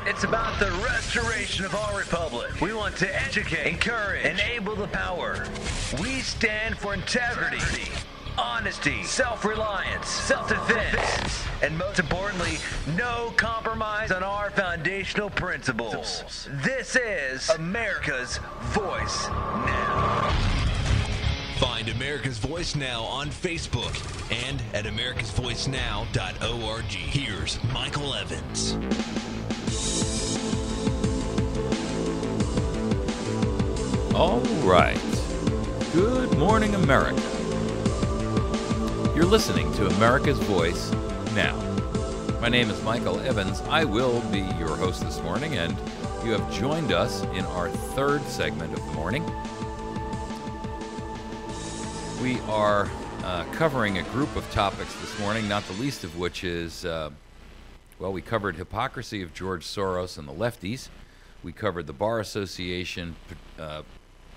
It's about the restoration of our republic. We want to educate, encourage, enable the power. We stand for integrity, honesty, self-reliance, self-defense, and most importantly, no compromise on our foundational principles. This is America's Voice Now. Find America's Voice Now on Facebook and at americasvoicenow.org. Here's Michael Evans. All right. Good morning, America. You're listening to America's Voice Now. My name is Michael Evans. I will be your host this morning, and you have joined us in our third segment of the morning. We are covering a group of topics this morning, not the least of which is, we covered hypocrisy of George Soros and the lefties. We covered the Bar Association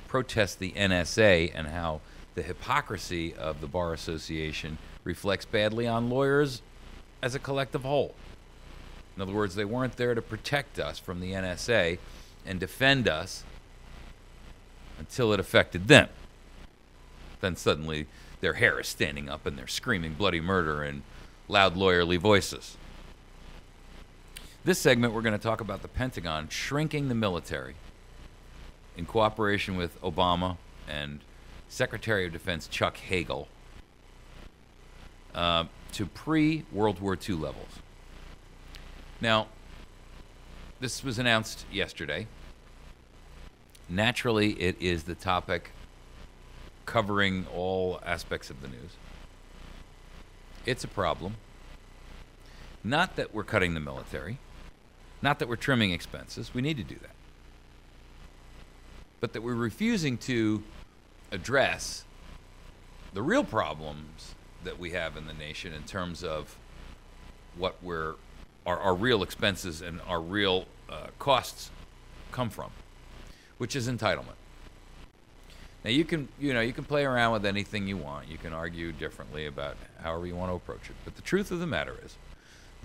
protest the NSA and how the hypocrisy of the Bar Association reflects badly on lawyers as a collective whole. In other words, they weren't there to protect us from the NSA and defend us until it affected them. Then suddenly their hair is standing up and they're screaming bloody murder in loud lawyerly voices. This segment, we're going to talk about the Pentagon shrinking the military in cooperation with Obama and Secretary of Defense Chuck Hagel to pre-World War II levels. Now, this was announced yesterday. Naturally, it is the topic covering all aspects of the news. It's a problem. Not that we're cutting the military, not that we're trimming expenses. We need to do that. But that we're refusing to address the real problems that we have in the nation in terms of what our real expenses and our real costs come from, which is entitlement. Now you can play around with anything you want. You can argue differently about however you want to approach it. But the truth of the matter is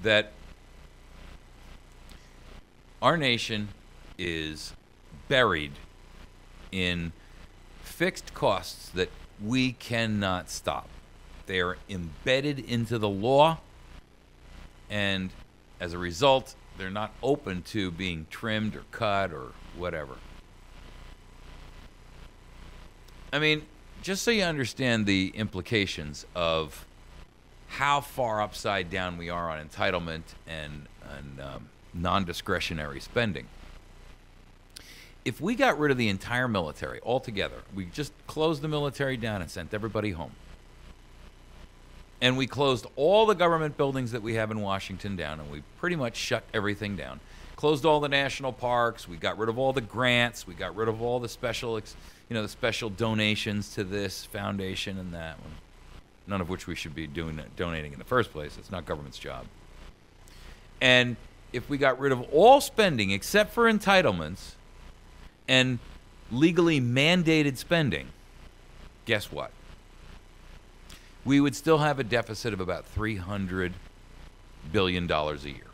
that our nation is buried in fixed costs that we cannot stop. They are embedded into the law, and as a result, they're not open to being trimmed or cut or whatever. I mean, just so you understand the implications of how far upside down we are on entitlement and non-discretionary spending. If we got rid of the entire military altogether, we just closed the military down and sent everybody home, and we closed all the government buildings that we have in Washington down, and we pretty much shut everything down, closed all the national parks, we got rid of all the grants, we got rid of all the special donations to this foundation and that one, none of which we should be donating in the first place. It's not government's job. And if we got rid of all spending except for entitlements and legally mandated spending, guess what? We would still have a deficit of about $300 billion a year.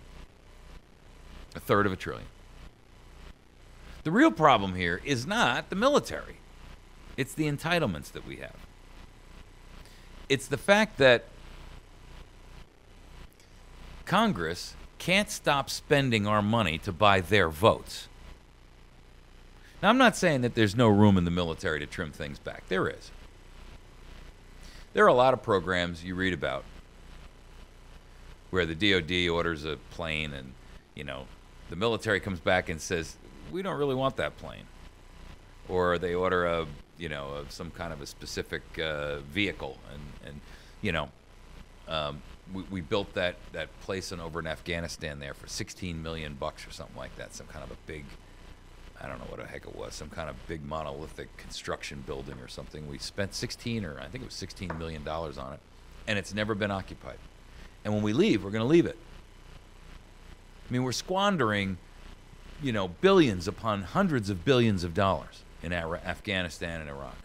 A third of $1 trillion. The real problem here is not the military. It's the entitlements that we have. It's the fact that Congress can't stop spending our money to buy their votes. Now, I'm not saying that there's no room in the military to trim things back. There is. There are a lot of programs you read about where the DOD orders a plane and, the military comes back and says, we don't really want that plane. Or they order some kind of a specific vehicle. We built that place over in Afghanistan there for $16 million or something like that. Some kind of a big, I don't know what the heck it was, some kind of big monolithic construction building or something. We spent $16 million on it, and it's never been occupied. And when we leave, we're going to leave it. I mean, we're squandering, billions upon hundreds of billions of dollars in Afghanistan and Iraq.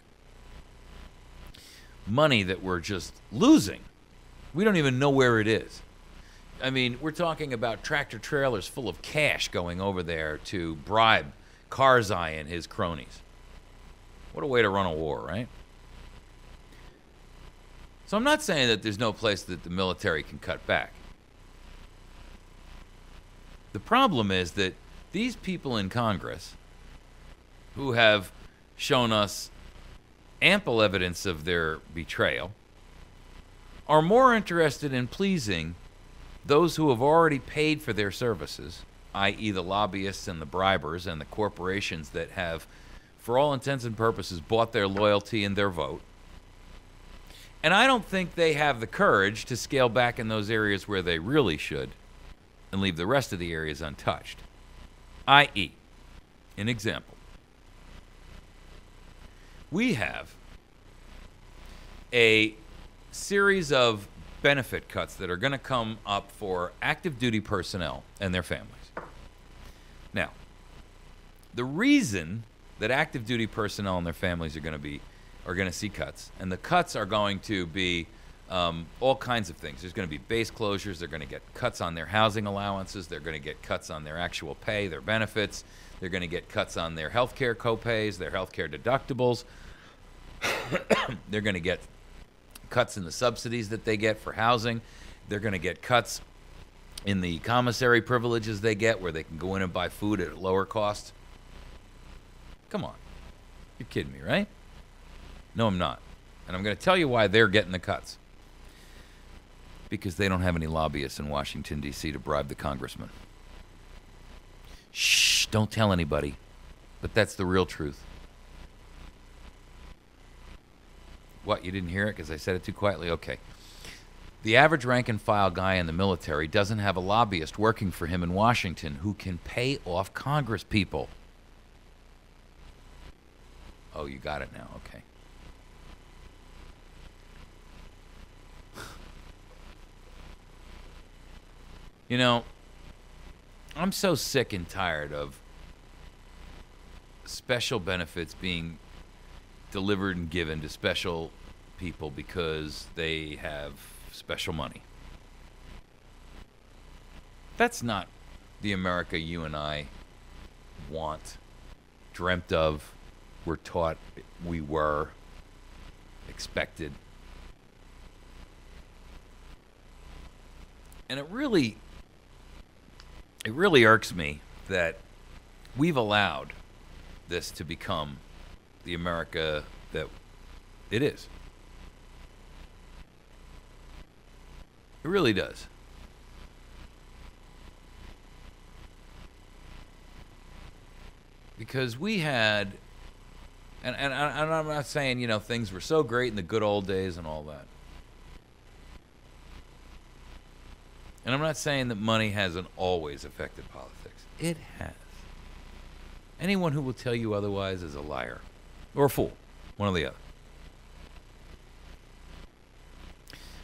Money that we're just losing. We don't even know where it is. I mean, we're talking about tractor trailers full of cash going over there to bribe Karzai and his cronies. What a way to run a war, right? So I'm not saying that there's no place that the military can cut back. The problem is that these people in Congress who have shown us ample evidence of their betrayal are more interested in pleasing those who have already paid for their services, i.e. the lobbyists and the bribers and the corporations that have, for all intents and purposes, bought their loyalty and their vote. And I don't think they have the courage to scale back in those areas where they really should and leave the rest of the areas untouched. i.e., an example. We have a series of benefit cuts that are going to come up for active duty personnel and their families. Now, the reason that active duty personnel and their families are going to see cuts, and the cuts are going to be all kinds of things. There's going to be base closures. They're going to get cuts on their housing allowances. They're going to get cuts on their actual pay, their benefits. They're going to get cuts on their health care copays, their health care deductibles. They're going to get cuts in the subsidies that they get for housing. They're going to get cuts in the commissary privileges they get where they can go in and buy food at a lower cost. Come on. You're kidding me, right? No, I'm not. And I'm going to tell you why they're getting the cuts. Because they don't have any lobbyists in Washington, D.C. to bribe the congressman. Shh, don't tell anybody. But that's the real truth. What, you didn't hear it because I said it too quietly? Okay. The average rank and file guy in the military doesn't have a lobbyist working for him in Washington who can pay off Congress people. Oh, you got it now. Okay. You know, I'm so sick and tired of special benefits being delivered and given to special people because they have special money. That's not the America you and I want, dreamt of, were taught we were, expected. And it really irks me that we've allowed this to become the America that it is. It really does. Because we had, and I'm not saying, you know, things were so great in the good old days and all that. And I'm not saying that money hasn't always affected politics. It has. Anyone who will tell you otherwise is a liar. Or a fool. One or the other.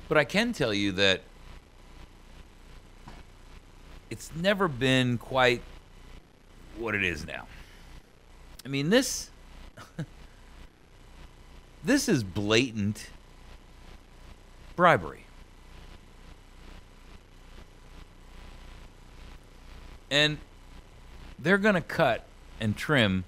But I can tell you that it's never been quite what it is now. I mean, this is blatant bribery. And they're going to cut and trim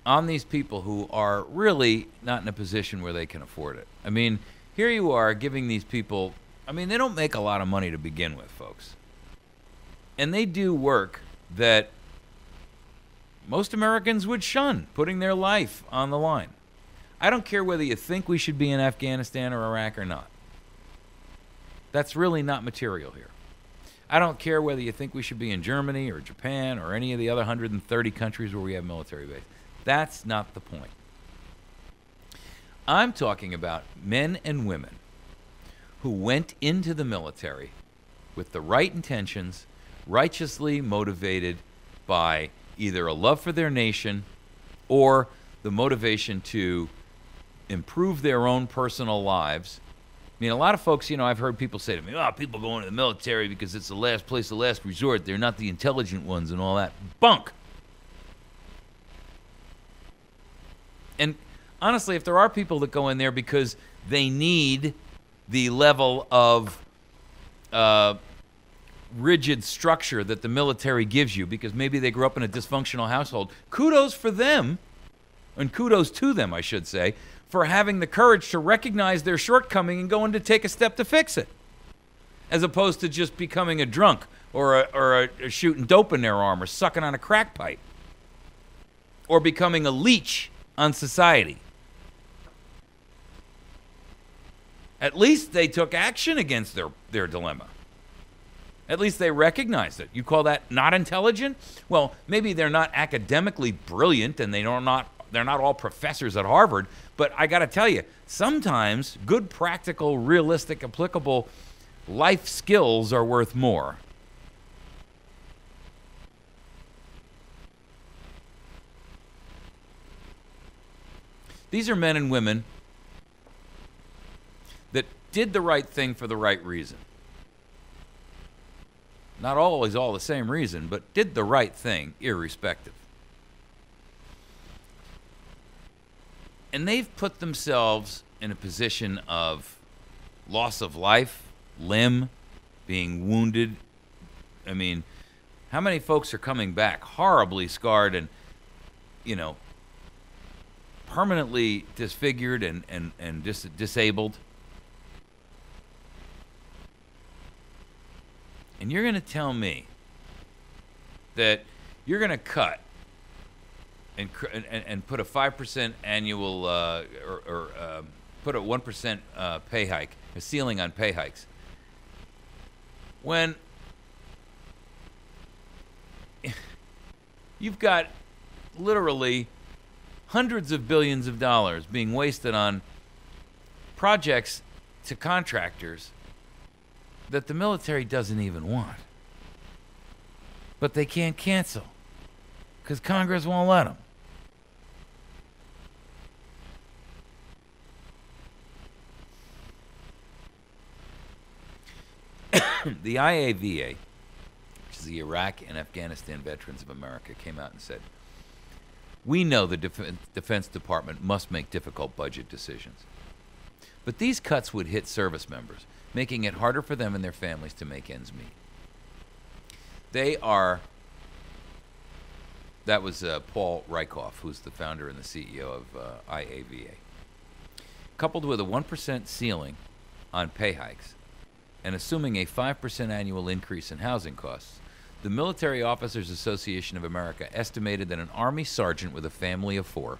on these people who are really not in a position where they can afford it. I mean, here you are giving these people, I mean, they don't make a lot of money to begin with, folks. And they do work that most Americans would shun, putting their life on the line. I don't care whether you think we should be in Afghanistan or Iraq or not. That's really not material here. I don't care whether you think we should be in Germany or Japan or any of the other 130 countries where we have military base. That's not the point. I'm talking about men and women who went into the military with the right intentions, righteously motivated by either a love for their nation or the motivation to improve their own personal lives. I mean, a lot of folks, you know, I've heard people say to me, oh, people go into the military because it's the last place, the last resort. They're not the intelligent ones and all that. Bunk! And honestly, if there are people that go in there because they need the level of rigid structure that the military gives you because maybe they grew up in a dysfunctional household. Kudos for them, and kudos to them, I should say, for having the courage to recognize their shortcoming and going to take a step to fix it, as opposed to just becoming a drunk or shooting dope in their arm or sucking on a crack pipe or becoming a leech on society. At least they took action against their dilemma. At least they recognized it. You call that not intelligent? Well, maybe they're not academically brilliant and they're not all professors at Harvard, but I got to tell you, sometimes good, practical, realistic, applicable life skills are worth more. These are men and women that did the right thing for the right reason. Not always all the same reason, but did the right thing irrespective. And they've put themselves in a position of loss of life, limb, being wounded. I mean, how many folks are coming back horribly scarred and, permanently disfigured and disabled? And you're going to tell me that you're going to cut and put a 5% annual put a 1% pay hike, a ceiling on pay hikes, when you've got literally hundreds of billions of dollars being wasted on projects to contractors that the military doesn't even want. But they can't cancel because Congress won't let them. The IAVA, which is the Iraq and Afghanistan Veterans of America, came out and said, "We know the Defense Department must make difficult budget decisions. But these cuts would hit service members, making it harder for them and their families to make ends meet." That was Paul Rykoff, who's the founder and the CEO of IAVA. Coupled with a 1% ceiling on pay hikes and assuming a 5% annual increase in housing costs, the Military Officers Association of America estimated that an Army sergeant with a family of 4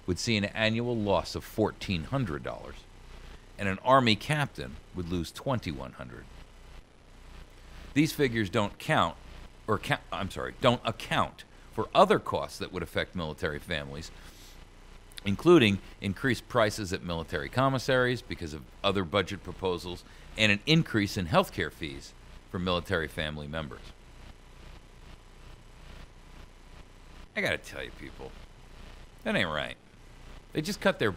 would see an annual loss of $1,400, and an Army captain would lose $2,100. These figures don't account for other costs that would affect military families, including increased prices at military commissaries because of other budget proposals and an increase in health care fees for military family members. I gotta tell you, people, that ain't right. They just cut their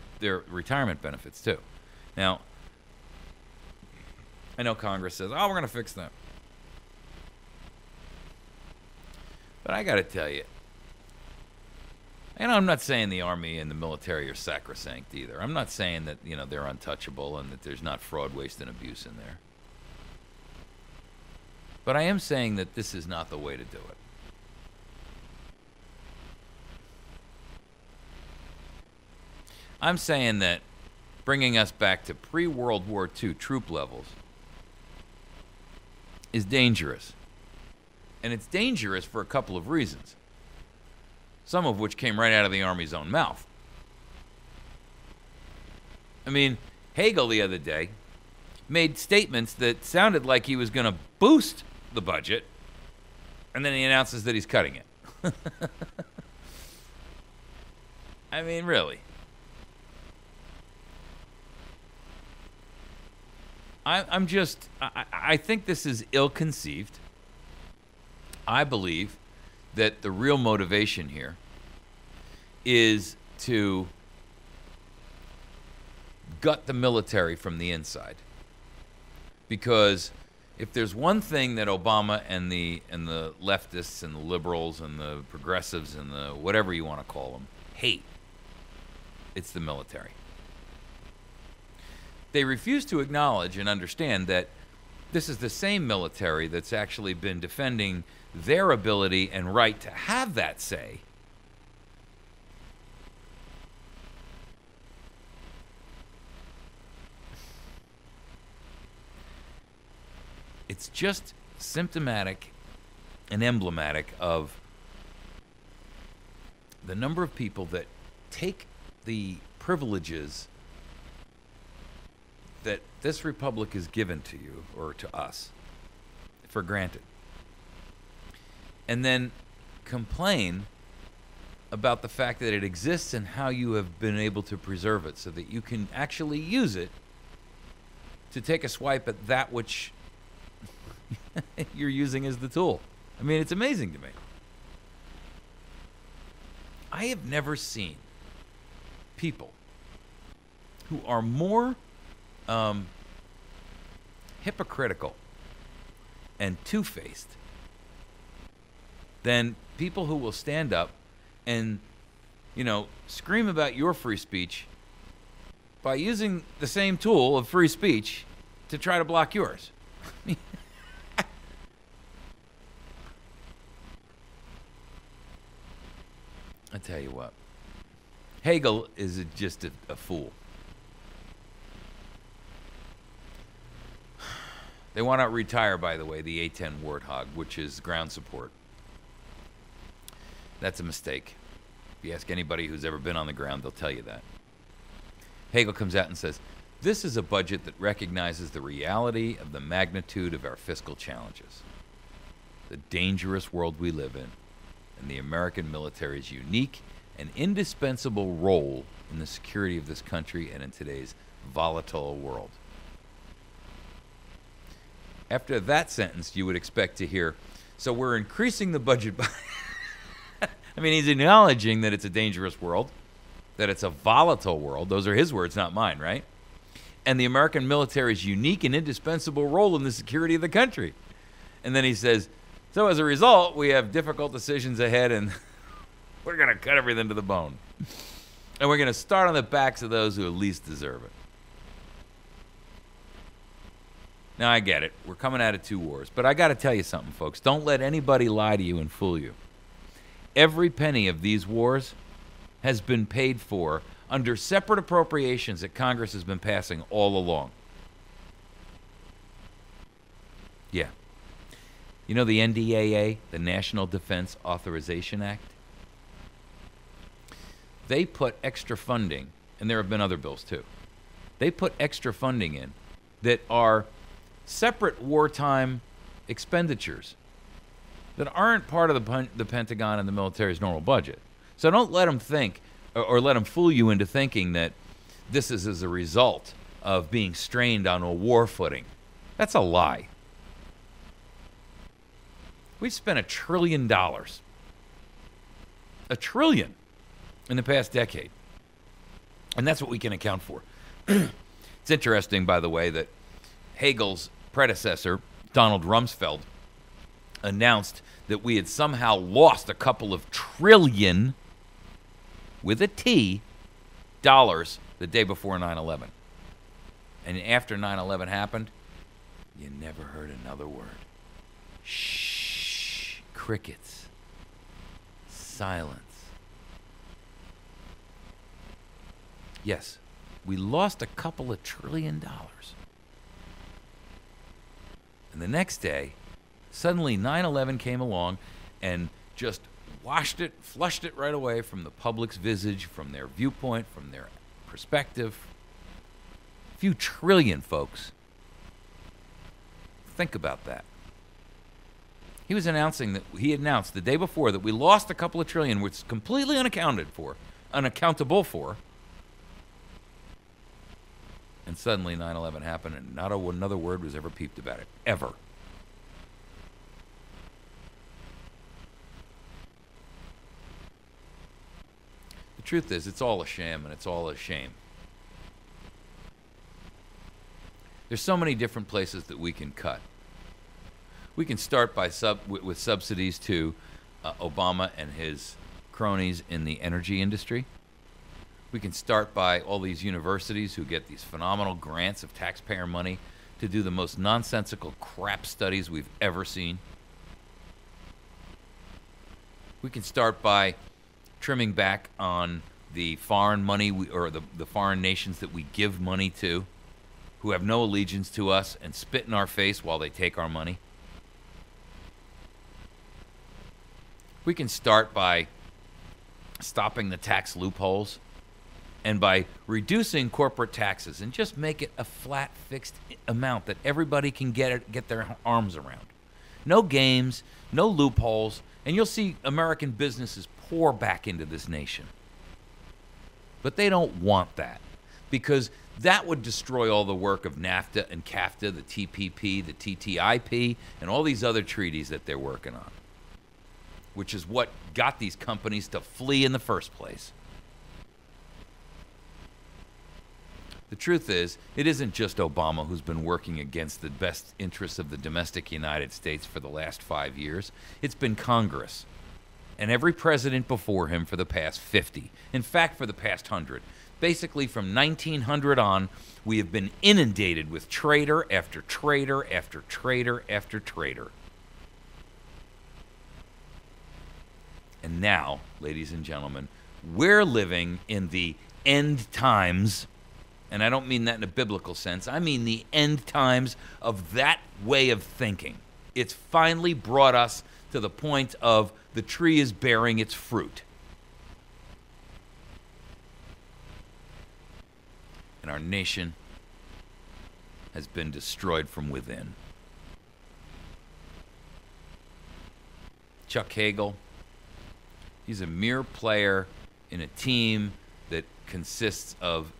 retirement benefits too. Now, I know Congress says, "Oh, we're gonna fix that," but I gotta tell you, and I'm not saying the Army and the military are sacrosanct either. I'm not saying that they're untouchable and that there's not fraud, waste, and abuse in there. But I am saying that this is not the way to do it. I'm saying that bringing us back to pre-World War II troop levels is dangerous. And it's dangerous for a couple of reasons, some of which came right out of the Army's own mouth. I mean, Hagel the other day made statements that sounded like he was going to boost the budget, and then he announces that he's cutting it. I mean, really. I think this is ill-conceived. I believe that the real motivation here is to gut the military from the inside. Because if there's one thing that Obama and the leftists and the liberals and the progressives and the whatever you want to call them hate, it's the military. They refuse to acknowledge and understand that This is the same military that's actually been defending their ability and right to have that say. It's just symptomatic and emblematic of the number of people that take the privileges that this republic is given to you, or to us, for granted. And then complain about the fact that it exists and how you have been able to preserve it so that you can actually use it to take a swipe at that which you're using as the tool. I mean, it's amazing to me. I have never seen people who are more hypocritical and two-faced than people who will stand up and, scream about your free speech by using the same tool of free speech to try to block yours. I tell you what, Hegel is just a fool. They want to retire, by the way, the A-10 Warthog, which is ground support. That's a mistake. If you ask anybody who's ever been on the ground, they'll tell you that. Hegel comes out and says, this is a budget that recognizes the reality of the magnitude of our fiscal challenges, the dangerous world we live in, and the American military's unique and indispensable role in the security of this country and in today's volatile world. After that sentence, you would expect to hear, so we're increasing the budget by... I mean, he's acknowledging that it's a dangerous world, that it's a volatile world. Those are his words, not mine, right? And the American military's unique and indispensable role in the security of the country. And then he says, so as a result, we have difficult decisions ahead, and we're going to cut everything to the bone. And we're going to start on the backs of those who least deserve it. Now, I get it. We're coming out of two wars. But I got to tell you something, folks. Don't let anybody lie to you and fool you. Every penny of these wars has been paid for under separate appropriations that Congress has been passing all along. Yeah. You know the NDAA, the National Defense Authorization Act? They put extra funding, and there have been other bills too. They put extra funding in that are separate wartime expenditures that aren't part of the Pentagon and the military's normal budget. So don't let them think, or let them fool you into thinking that this is as a result of being strained on a war footing. That's a lie. We've spent $1 trillion. $1 trillion in the past decade. And that's what we can account for. It's interesting, by the way, that Hegel's predecessor, Donald Rumsfeld, announced that we had somehow lost a couple of trillion, with a T, dollars the day before 9/11. And after 9/11 happened, you never heard another word. Shh. Crickets. Silence. Yes, we lost a couple of $1 trillion. And the next day, suddenly 9/11 came along and just washed it, flushed it right away from the public's visage, from their viewpoint, from their perspective. A few trillion, folks. Think about that. He was announcing that he announced the day before that we lost a couple of trillion, which is completely unaccountable for. And suddenly 9/11 happened, and not another word was ever peeped about it. Ever. The truth is, it's all a sham, and it's all a shame. There's so many different places that we can cut. We can start by with subsidies to Obama and his cronies in the energy industry. We can start by all these universities who get these phenomenal grants of taxpayer money to do the most nonsensical crap studies we've ever seen. We can start by trimming back on the foreign money or the foreign nations that we give money to, who have no allegiance to us and spit in our face while they take our money. We can start by stopping the tax loopholes and by reducing corporate taxes and just make it a flat, fixed amount that everybody can get their arms around. No games, no loopholes, and you'll see American businesses pour back into this nation. But they don't want that, because that would destroy all the work of NAFTA and CAFTA, the TPP, the TTIP, and all these other treaties that they're working on, which is what got these companies to flee in the first place. The truth is, it isn't just Obama who's been working against the best interests of the domestic United States for the last 5 years. It's been Congress and every president before him for the past 50. In fact, for the past 100. Basically, from 1900 on, we have been inundated with traitor after traitor after traitor after traitor. And now, ladies and gentlemen, we're living in the end times. And I don't mean that in a biblical sense. I mean the end times of that way of thinking. It's finally brought us to the point of the tree is bearing its fruit. And our nation has been destroyed from within. Chuck Hagel, he's a mere player in a team that consists of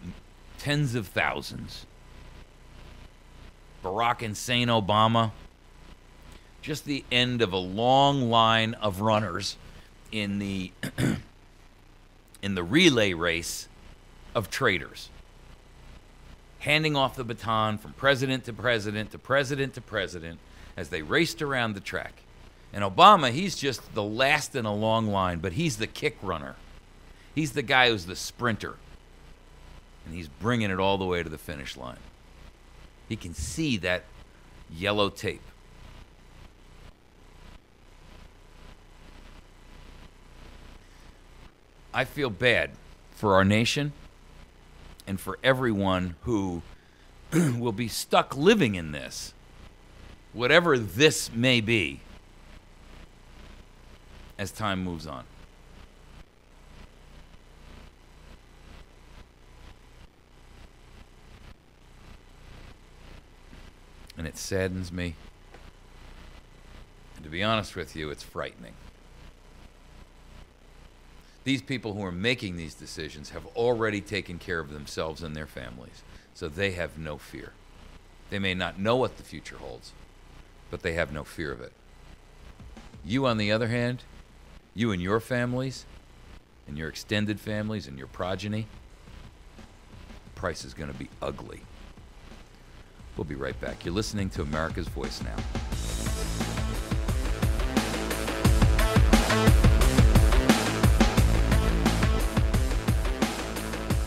tens of thousands. Barack Insane Obama, just the end of a long line of runners in the in the relay race of traitors, handing off the baton from president to president to president to president as they raced around the track. And Obama, he's just the last in a long line, but he's the kick runner. He's the guy who's the sprinter. And he's bringing it all the way to the finish line. He can see that yellow tape. I feel bad for our nation and for everyone who will be stuck living in this, whatever this may be, as time moves on. And it saddens me. And to be honest with you, it's frightening. These people who are making these decisions have already taken care of themselves and their families, so they have no fear. They may not know what the future holds, but they have no fear of it. You, on the other hand, you and your families, and your extended families, and your progeny, the price is going to be ugly. We'll be right back. You're listening to America's Voice Now.